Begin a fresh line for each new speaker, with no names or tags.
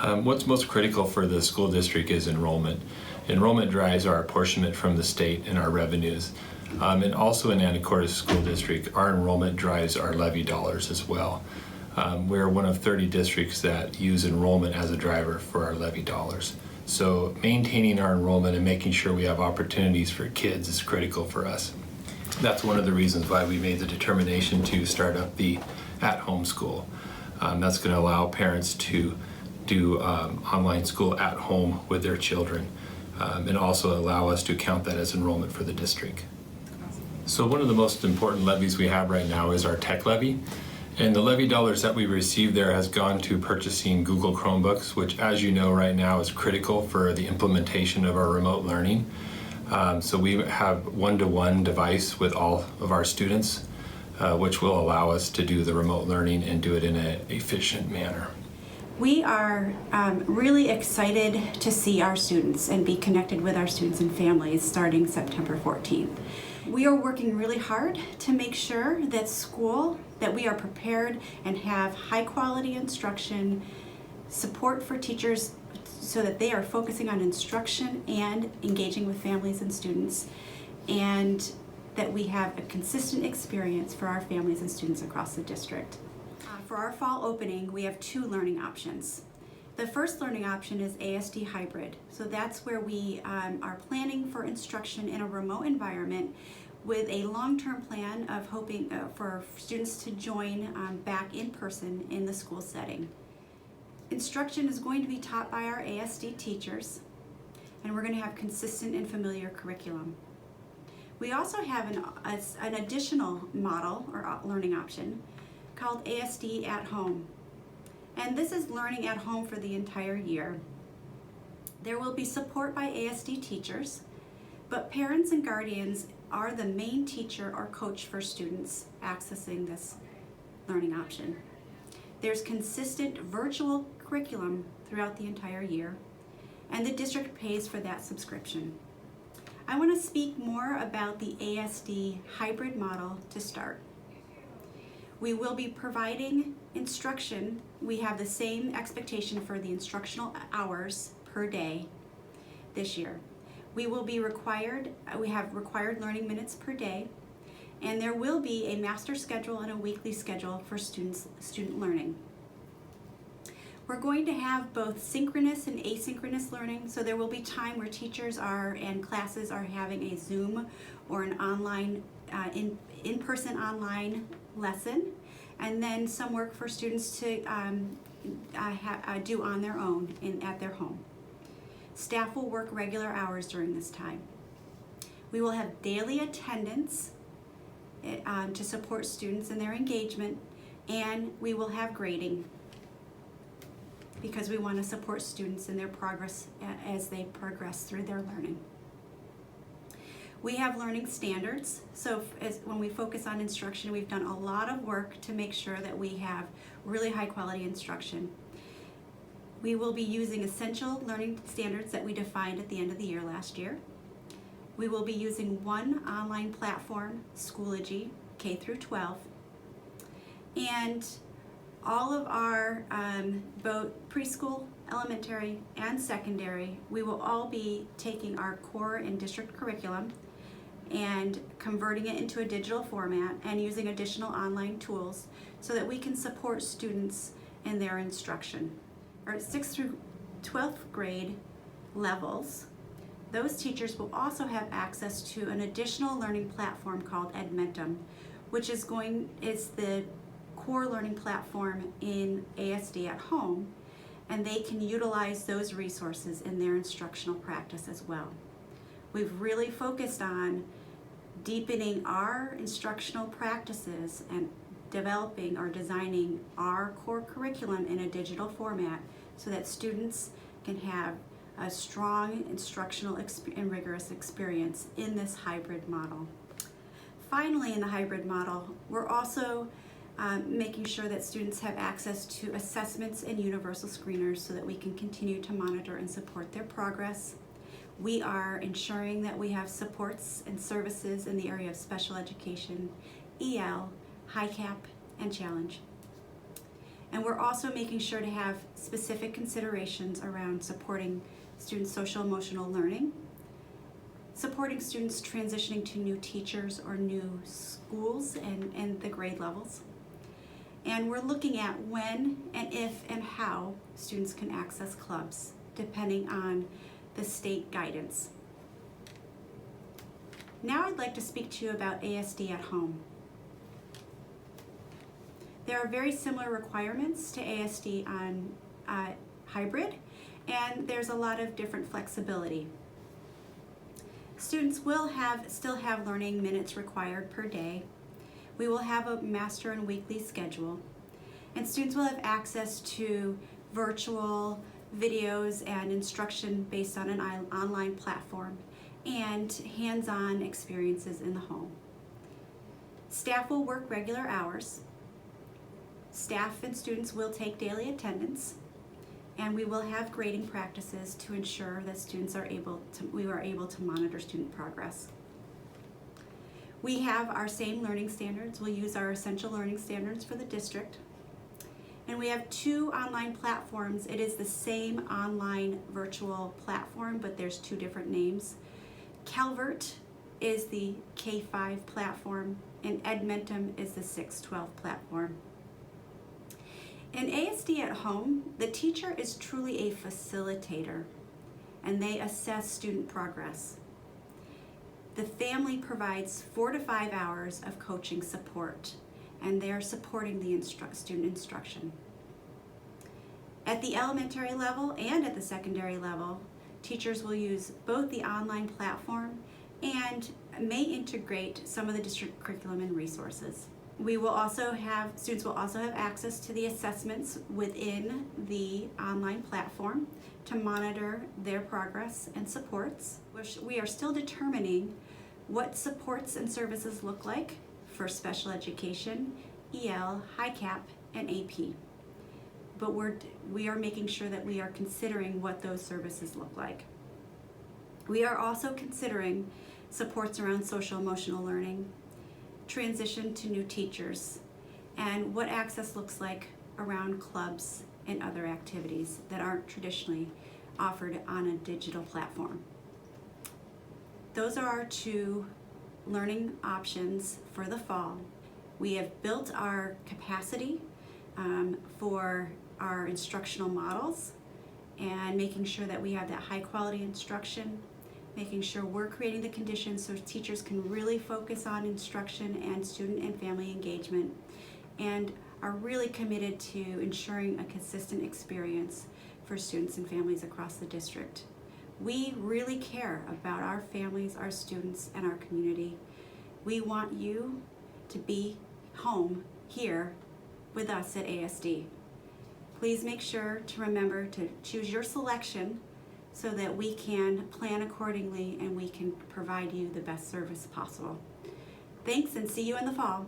What's most critical for the school district is enrollment. Enrollment drives our apportionment from the state and our revenues. And also in Anacortes School District, our enrollment drives our levy dollars as well. We're one of 30 districts that use enrollment as a driver for our levy dollars. So maintaining our enrollment and making sure we have opportunities for kids is critical for us. That's one of the reasons why we made the determination to start up the at-home school. That's going to allow parents to do online school at home with their children, and also allow us to count that as enrollment for the district. So one of the most important levies we have right now is our tech levy. And the levy dollars that we receive there has gone to purchasing Google Chromebooks, which, as you know, right now is critical for the implementation of our remote learning. So we have one-to-one device with all of our students, which will allow us to do the remote learning and do it in an efficient manner.
We are really excited to see our students and be connected with our students and families starting September 14th. We are working really hard to make sure that we are prepared and have high quality instruction, support for teachers so that they are focusing on instruction and engaging with families and students, and that we have a consistent experience for our families and students across the district. For our fall opening, we have two learning options. The first learning option is Asd Hybrid. So that's where we are planning for instruction in a remote environment with a long-term plan of hoping for students to join back in person in the school setting. Instruction is going to be taught by our Asd teachers, and we're going to have consistent and familiar curriculum. We also have an additional model or learning option called Asd at Home. And this is learning at home for the entire year. There will be support by Asd teachers, but parents and guardians are the main teacher or coach for students accessing this learning option. There's consistent virtual curriculum throughout the entire year, and the district pays for that subscription. I want to speak more about the Asd Hybrid Model to start. We will be providing instruction. We have the same expectation for the instructional hours per day this year. We have required learning minutes per day, and there will be a master schedule and a weekly schedule for student learning. We're going to have both synchronous and asynchronous learning, so there will be time where teachers and classes are having a Zoom or an online, in-person online lesson, and then some work for students to do on their own at their home. Staff will work regular hours during this time. We will have daily attendance to support students in their engagement, and we will have grading because we want to support students in their progress as they progress through their learning. We have learning standards, so when we focus on instruction, we've done a lot of work to make sure that we have really high quality instruction. We will be using essential learning standards that we defined at the end of the year last year. We will be using one online platform, Schoology, K through 12, and all of our both preschool, elementary, and secondary, we will all be taking our core and district curriculum and converting it into a digital format and using additional online tools so that we can support students in their instruction. Our 6th through 12th grade levels, those teachers will also have access to an additional learning platform called Edmentum, which is the core learning platform in Asd at Home, and they can utilize those resources in their instructional practice as well. We've really focused on deepening our instructional practices and developing or designing our core curriculum in a digital format so that students can have a strong instructional and rigorous experience in this hybrid model. Finally, in the hybrid model, we're also making sure that students have access to assessments and universal screeners so that we can continue to monitor and support their progress. We are ensuring that we have supports and services in the area of special education, EL, HiCap, and Challenge. And we're also making sure to have specific considerations around supporting students' social emotional learning, supporting students transitioning to new teachers or new schools and the grade levels. And we're looking at when and if and how students can access clubs, depending on the state guidance. Now I'd like to speak to you about ASD at home. There are very similar requirements to ASD on hybrid, and there's a lot of different flexibility. Students will still have learning minutes required per day. We will have a master and weekly schedule, and students will have access to virtual videos and instruction based on an online platform and hands-on experiences in the home. Staff will work regular hours. Staff and students will take daily attendance, and we will have grading practices to ensure that we are able to monitor student progress. We have our same learning standards. We'll use our essential learning standards for the district. And we have 2 online platforms. It is the same online virtual platform, but there's 2 different names. Calvert is the K-5 platform, and Edmentum is the 6-12 platform. In ASD at home, the teacher is truly a facilitator, and they assess student progress. The family provides 4 to 5 hours of coaching support, and they're supporting the student instruction. At the elementary level and at the secondary level, teachers will use both the online platform and may integrate some of the district curriculum and resources. Students will also have access to the assessments within the online platform to monitor their progress and supports. We are still determining what supports and services look like for special education, EL, HiCap, and AP. But we are making sure that we are considering what those services look like. We are also considering supports around social emotional learning, transition to new teachers, and what access looks like around clubs and other activities that aren't traditionally offered on a digital platform. Those are our 2 learning options for the fall. We have built our capacity for our instructional models and making sure that we have that high quality instruction, making sure we're creating the conditions so teachers can really focus on instruction and student and family engagement, and are really committed to ensuring a consistent experience for students and families across the district. We really care about our families, our students, and our community. We want you to be home here with us at ASD. Please make sure to remember to choose your selection so that we can plan accordingly and we can provide you the best service possible. Thanks, and see you in the fall.